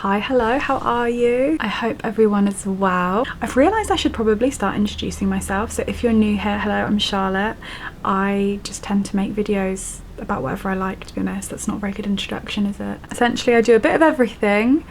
Hi, hello, how are you? I hope everyone is well. I've realised I should probably start introducing myself. So if you're new here, hello, I'm Charlotte. I just tend to make videos about whatever I like, to be honest. That's not a very good introduction, is it? Essentially, I do a bit of everything,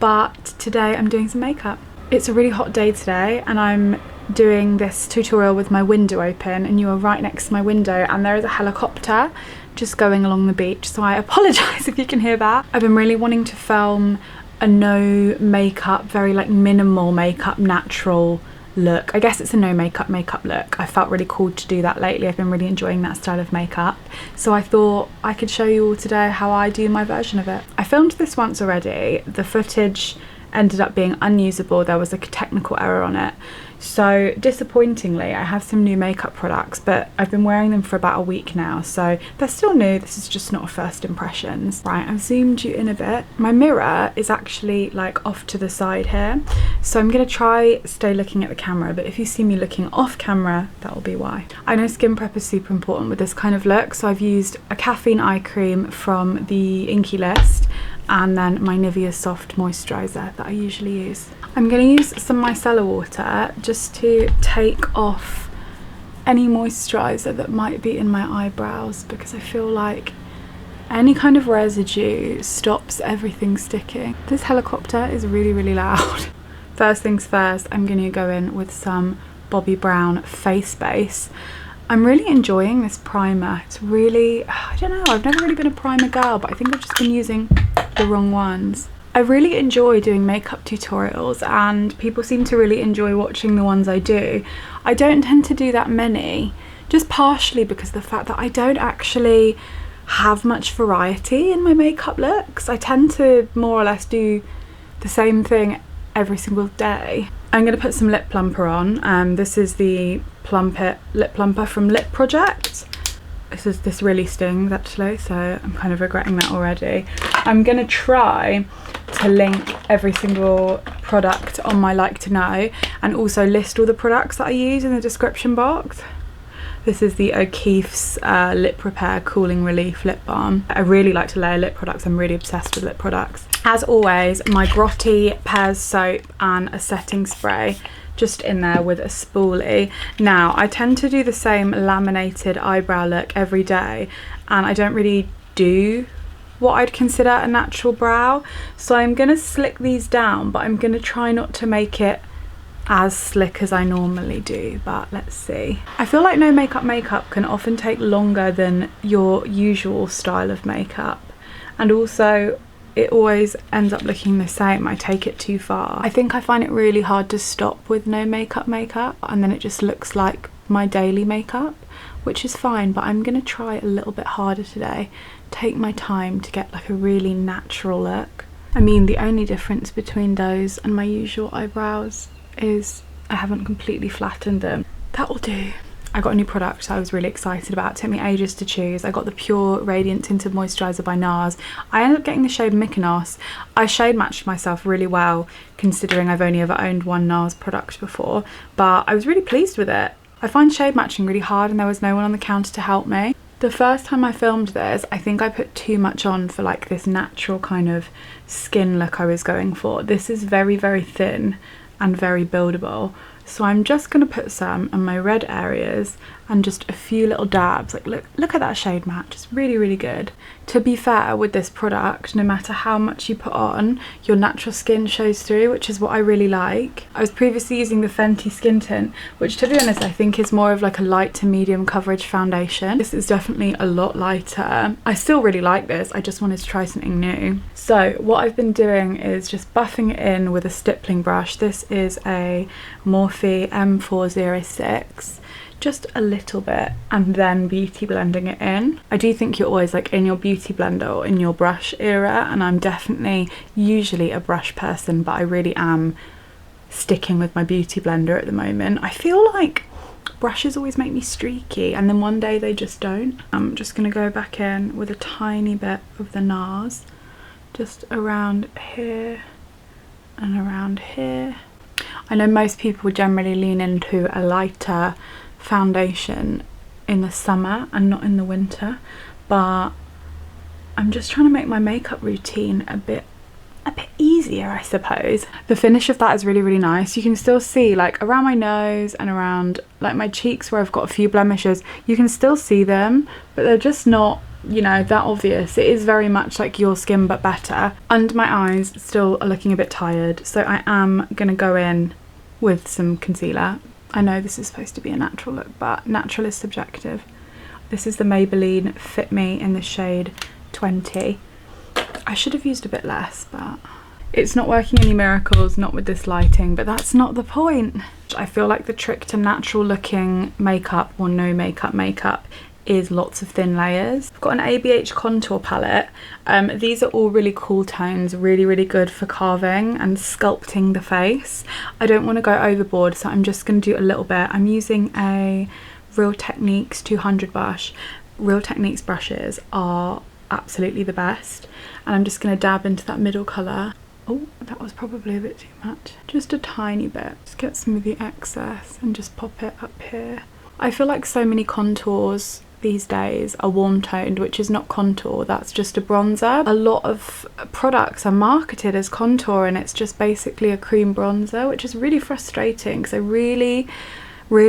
but today I'm doing some makeup. It's a really hot day today and I'm doing this tutorial with my window open, and you are right next to my window and there is a helicopter just going along the beach. So I apologise if you can hear that. I've been really wanting to film a no makeup, very like minimal makeup, natural look. I guess it's a no makeup look. I felt really called to do that lately. I've been really enjoying that style of makeup. So I thought I could show you all today how I do my version of it. I filmed this once already. The footage ended up being unusable. There was a technical error on it. So disappointingly, I have some new makeup products, but I've been wearing them for about a week now, so they're still new. This is just not a first impressions. Right, I've zoomed you in a bit. My mirror is actually like off to the side here, so I'm gonna try stay looking at the camera, but if you see me looking off camera, that will be why. I know skin prep is super important with this kind of look, so I've used a caffeine eye cream from the Inkey List, and then my Nivea Soft Moisturiser that I usually use. I'm going to use some micellar water just to take off any moisturiser that might be in my eyebrows, because I feel like any kind of residue stops everything sticking. This helicopter is really, really loud. First things first, I'm going to go in with some Bobbi Brown face base. I'm really enjoying this primer. It's really, I don't know, I've never really been a primer girl, but I think I've just been using the wrong ones. I really enjoy doing makeup tutorials and people seem to really enjoy watching the ones I do. I don't tend to do that many, just partially because of the fact that I don't actually have much variety in my makeup looks. I tend to more or less do the same thing every single day. I'm going to put some lip plumper on. This is the Plump It lip plumper from Lip Project. This really stings actually, so I'm kind of regretting that already. I'm going to try to link every single product on my like to know, and also list all the products that I use in the description box. This is the O'Keeffe's Lip Repair Cooling Relief Lip Balm. I really like to layer lip products. I'm really obsessed with lip products. As always, my Grotty Pears soap and a setting spray just in there with a spoolie. Now, I tend to do the same laminated eyebrow look every day, and I don't really do what I'd consider a natural brow. So I'm gonna slick these down, but I'm gonna try not to make it as slick as I normally do, but let's see. I feel like no makeup can often take longer than your usual style of makeup, and also it always ends up looking the same. I take it too far. I think I find it really hard to stop with no makeup and then it just looks like my daily makeup, which is fine, but I'm gonna try a little bit harder today. Take my time to get like a really natural look. I mean, the only difference between those and my usual eyebrows is I haven't completely flattened them. That will do. I got a new product I was really excited about. It took me ages to choose. I got the Pure Radiant Tinted Moisturiser by NARS. I ended up getting the shade Mykonos. I shade matched myself really well considering I've only ever owned one NARS product before, but I was really pleased with it. I find shade matching really hard and there was no one on the counter to help me. The first time I filmed this, I think I put too much on for like this natural kind of skin look I was going for. This is very, very thin and very buildable. So I'm just going to put some on my red areas and just a few little dabs. Like look at that shade match, it's really, really good. To be fair with this product, no matter how much you put on, your natural skin shows through, which is what I really like. I was previously using the Fenty Skin Tint, which to be honest I think is more of like a light to medium coverage foundation. This is definitely a lot lighter. I still really like this, I just wanted to try something new. So what I've been doing is just buffing it in with a stippling brush. This is a Morphe M406. Just a little bit, and then beauty blending it in. I do think you're always like in your beauty blender or in your brush era, and I'm definitely usually a brush person, but I really am sticking with my beauty blender at the moment. I feel like brushes always make me streaky and then one day they just don't. I'm just gonna go back in with a tiny bit of the NARS just around here and around here. I know most people generally lean into a lighter foundation in the summer and not in the winter, but I'm just trying to make my makeup routine a bit a bit easier, I suppose. The finish of that is really, really nice. You can still see like around my nose and around like my cheeks where I've got a few blemishes, you can still see them, but they're just not, you know, that obvious. It is very much like your skin but better. Under my eyes still are looking a bit tired, so I am gonna go in with some concealer. I know this is supposed to be a natural look, but natural is subjective. This is the Maybelline Fit Me in the shade 20. I should have used a bit less, but it's not working any miracles, not with this lighting, but that's not the point. I feel like the trick to natural looking makeup or no makeup is lots of thin layers. I've got an ABH contour palette. These are all really cool tones, really, really good for carving and sculpting the face. I don't want to go overboard, so I'm just going to do a little bit. I'm using a Real Techniques 200 brush. Real Techniques brushes are absolutely the best, and I'm just going to dab into that middle colour. Oh, that was probably a bit too much. Just a tiny bit. Just get some of the excess and just pop it up here. I feel like so many contours these days are warm toned, which is not contour, that's just a bronzer. A lot of products are marketed as contour and it's just basically a cream bronzer, which is really frustrating because I really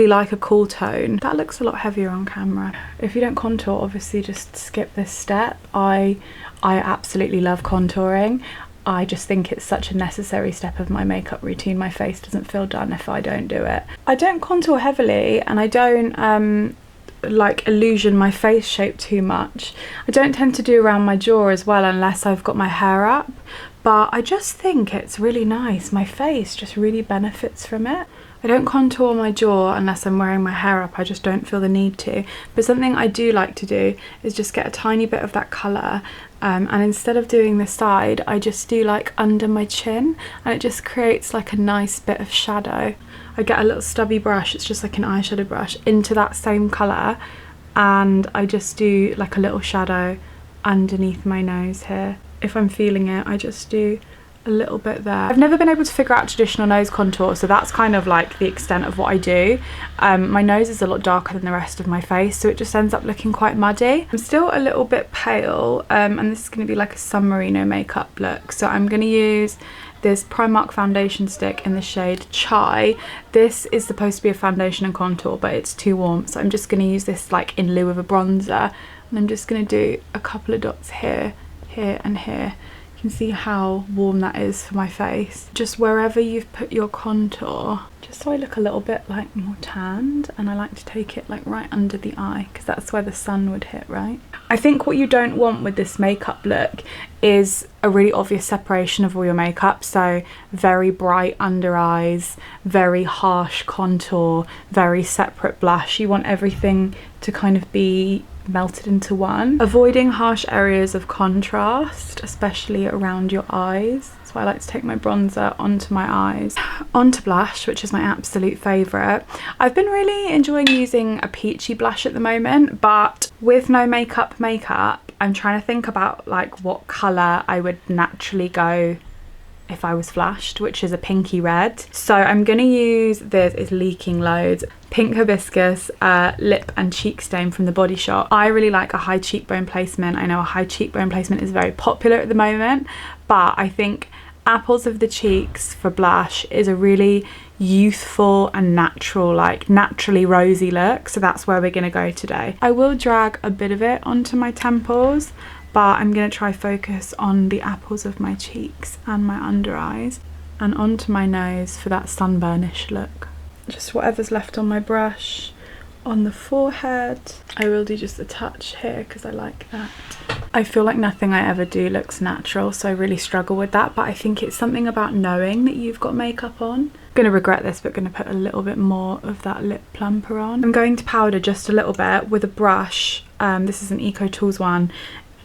like a cool tone. That looks a lot heavier on camera. If you don't contour, obviously just skip this step. I absolutely love contouring. I just think it's such a necessary step of my makeup routine. My face doesn't feel done if I don't do it. I don't contour heavily and I don't like illusion my face shape too much. I don't tend to do around my jaw as well unless I've got my hair up, but I just think it's really nice. My face just really benefits from it. I don't contour my jaw unless I'm wearing my hair up. I just don't feel the need to. But something I do like to do is just get a tiny bit of that colour, and instead of doing the side, I just do like under my chin, and it just creates like a nice bit of shadow. I get a little stubby brush, it's just like an eyeshadow brush, into that same colour, and I just do like a little shadow underneath my nose here. If I'm feeling it, I just do a little bit there. I've never been able to figure out traditional nose contour, so that's kind of like the extent of what I do. My nose is a lot darker than the rest of my face, so it just ends up looking quite muddy. I'm still a little bit pale, and this is going to be like a summery no makeup look, so I'm going to use this Primark foundation stick in the shade Chai. This is supposed to be a foundation and contour, but it's too warm, so I'm just going to use this like in lieu of a bronzer, and I'm just going to do a couple of dots here, here and here. You can see how warm that is for my face. Just wherever you've put your contour, just so I look a little bit like more tanned, and I like to take it like right under the eye because that's where the sun would hit, right? I think what you don't want with this makeup look is a really obvious separation of all your makeup, so very bright under eyes, very harsh contour, very separate blush. You want everything to kind of be melted into one. Avoiding harsh areas of contrast, especially around your eyes. That's why I like to take my bronzer onto my eyes. Onto blush, which is my absolute favourite. I've been really enjoying using a peachy blush at the moment, but with no makeup, I'm trying to think about like what colour I would naturally go if I was flushed, which is a pinky red. So I'm going to use this, it's leaking loads, Pink Hibiscus lip and cheek stain from the Body Shop. I really like a high cheekbone placement. I know a high cheekbone placement is very popular at the moment, but I think Apples of the Cheeks for blush is a really youthful and natural, like naturally rosy look, so that's where we're going to go today. I will drag a bit of it onto my temples, but I'm going to try focus on the apples of my cheeks and my under eyes and onto my nose for that sunburnish look. Just whatever's left on my brush, on the forehead. I will do just a touch here because I like that. I feel like nothing I ever do looks natural, so I really struggle with that, but I think it's something about knowing that you've got makeup on. I'm going to regret this, but going to put a little bit more of that lip plumper on. I'm going to powder just a little bit with a brush. This is an Eco Tools one,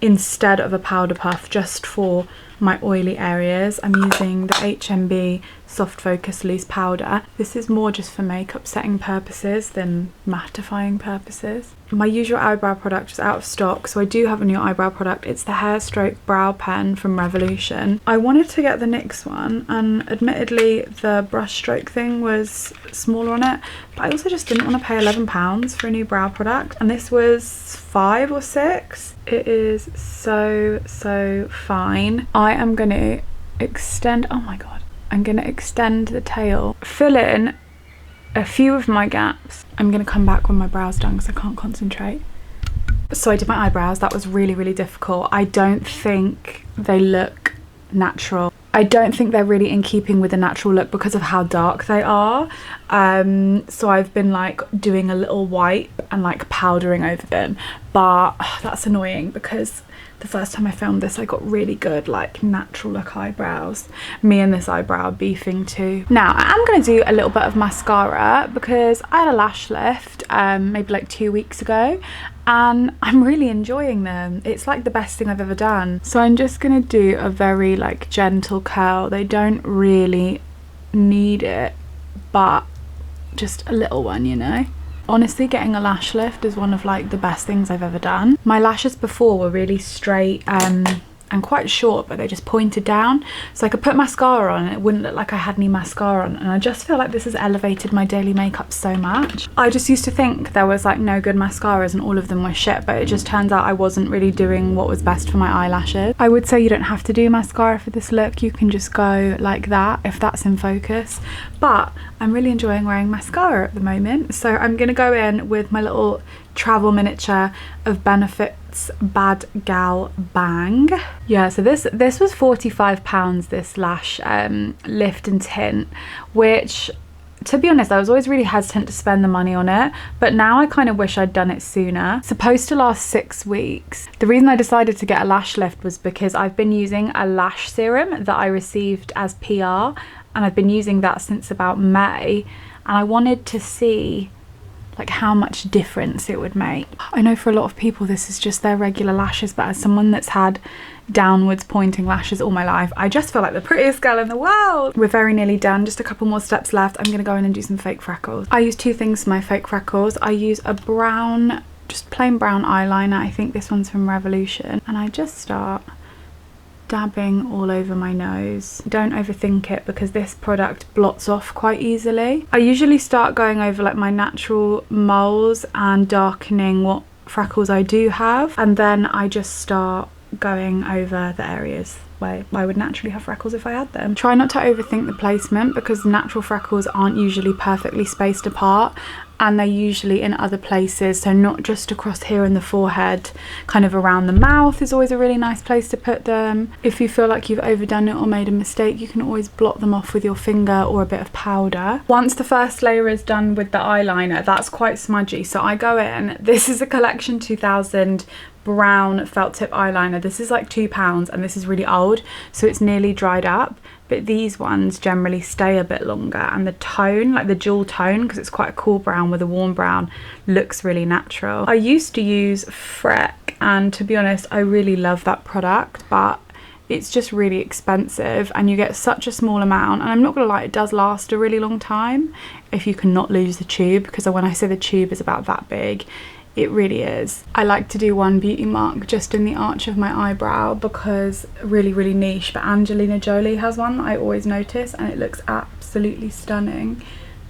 instead of a powder puff, just for my oily areas. I'm using the HMB Soft Focus Loose Powder. This is more just for makeup setting purposes than mattifying purposes. My usual eyebrow product is out of stock, so I do have a new eyebrow product. It's the Hairstroke Brow Pen from Revolution. I wanted to get the NYX one, and admittedly the brush stroke thing was smaller on it, but I also just didn't want to pay £11 for a new brow product, and this was £5 or £6. It is so fine. I am going to extend, oh my god, I'm gonna extend the tail, fill in a few of my gaps. I'm gonna come back when my brows done because I can't concentrate. So I did my eyebrows. That was really, really difficult. I don't think they look natural. I don't think they're really in keeping with the natural look because of how dark they are. So I've been like doing a little wipe and like powdering over them, but that's annoying because the first time I filmed this I got really good like natural look eyebrows. Me and this eyebrow are beefing too. Now I am going to do a little bit of mascara because I had a lash lift maybe like 2 weeks ago, and I'm really enjoying them. It's like the best thing I've ever done. So I'm just gonna do a very like gentle curl. They don't really need it, but just a little one, you know. Honestly, getting a lash lift is one of like the best things I've ever done. My lashes before were really straight and quite short, but they just pointed down, so I could put mascara on and it wouldn't look like I had any mascara on, and I just feel like this has elevated my daily makeup so much. I just used to think there was like no good mascaras and all of them were shit, but it just turns out I wasn't really doing what was best for my eyelashes. I would say you don't have to do mascara for this look, you can just go like that if that's in focus, but I'm really enjoying wearing mascara at the moment, so I'm gonna go in with my little travel miniature of Benefit's Bad Gal Bang. Yeah, so this was £45, this lash lift and tint, which to be honest I was always really hesitant to spend the money on it, but now I kind of wish I'd done it sooner. It's supposed to last 6 weeks. The reason I decided to get a lash lift was because I've been using a lash serum that I received as PR, and I've been using that since about May, and I wanted to see like how much difference it would make. I know for a lot of people this is just their regular lashes, but as someone that's had downwards pointing lashes all my life, I just feel like the prettiest girl in the world. We're very nearly done, just a couple more steps left. I'm gonna go in and do some fake freckles. I use 2 things for my fake freckles. I use a brown, just plain brown eyeliner. I think this one's from Revolution, and I just start dabbing all over my nose. Don't overthink it because this product blots off quite easily. I usually start going over like my natural moles and darkening what freckles I do have, and then I just start going over the areas where I would naturally have freckles if I had them. Try not to overthink the placement because natural freckles aren't usually perfectly spaced apart, and they're usually in other places, so not just across here in the forehead. Kind of around the mouth is always a really nice place to put them. If you feel like you've overdone it or made a mistake, you can always blot them off with your finger or a bit of powder. Once the first layer is done with the eyeliner, that's quite smudgy, so I go in, this is a Collection 2000 brown felt tip eyeliner. This is like £2 and this is really old, so it's nearly dried up, but these ones generally stay a bit longer, and the tone, like the dual tone, because it's quite a cool brown with a warm brown, looks really natural. I used to use Freck, and to be honest I really love that product, but it's just really expensive and you get such a small amount, and I'm not gonna lie, it does last a really long time if you can not lose the tube, because when I say the tube is about that big, it really is. I like to do one beauty mark just in the arch of my eyebrow because really, really niche, but Angelina Jolie has one that I always notice and it looks absolutely stunning.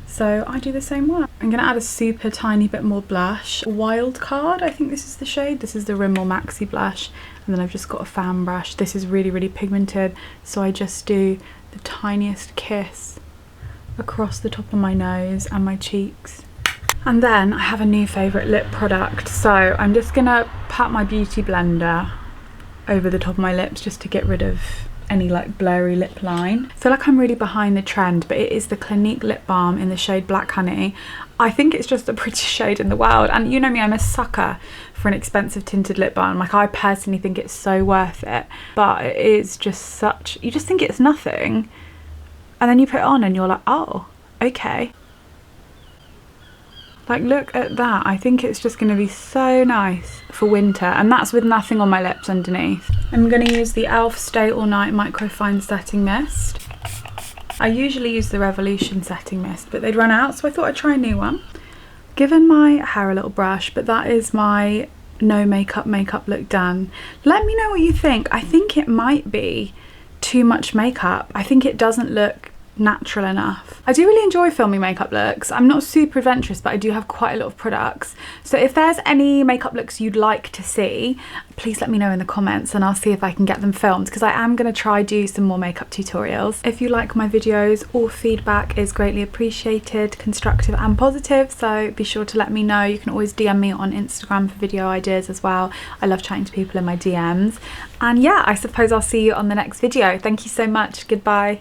So I do the same one. I'm gonna add a super tiny bit more blush. Wild Card, I think this is the shade. This is the Rimmel Maxi blush. And then I've just got a fan brush. This is really, really pigmented. So I just do the tiniest kiss across the top of my nose and my cheeks. And then I have a new favourite lip product, so I'm just gonna pat my beauty blender over the top of my lips just to get rid of any like blurry lip line. I feel like I'm really behind the trend, but it is the Clinique lip balm in the shade Black Honey. I think it's just the prettiest shade in the world, and you know me, I'm a sucker for an expensive tinted lip balm. Like I personally think it's so worth it, but it is just such, you just think it's nothing, and then you put it on and you're like, oh, okay. Like look at that, I think it's just going to be so nice for winter, and that's with nothing on my lips underneath. I'm going to use the e.l.f. Stay All Night Microfine Setting Mist. I usually use the Revolution Setting Mist, but they'd run out, so I thought I'd try a new one. Given my hair a little brush, but that is my no makeup look done. Let me know what you think. I think it might be too much makeup. I think it doesn't look natural enough. I do really enjoy filming makeup looks. I'm not super adventurous, but I do have quite a lot of products. So if there's any makeup looks you'd like to see, please let me know in the comments and I'll see if I can get them filmed, because I am going to try do some more makeup tutorials. If you like my videos, all feedback is greatly appreciated, constructive and positive, so be sure to let me know. You can always DM me on Instagram for video ideas as well. I love chatting to people in my DMs. And yeah, I suppose I'll see you on the next video. Thank you so much. Goodbye.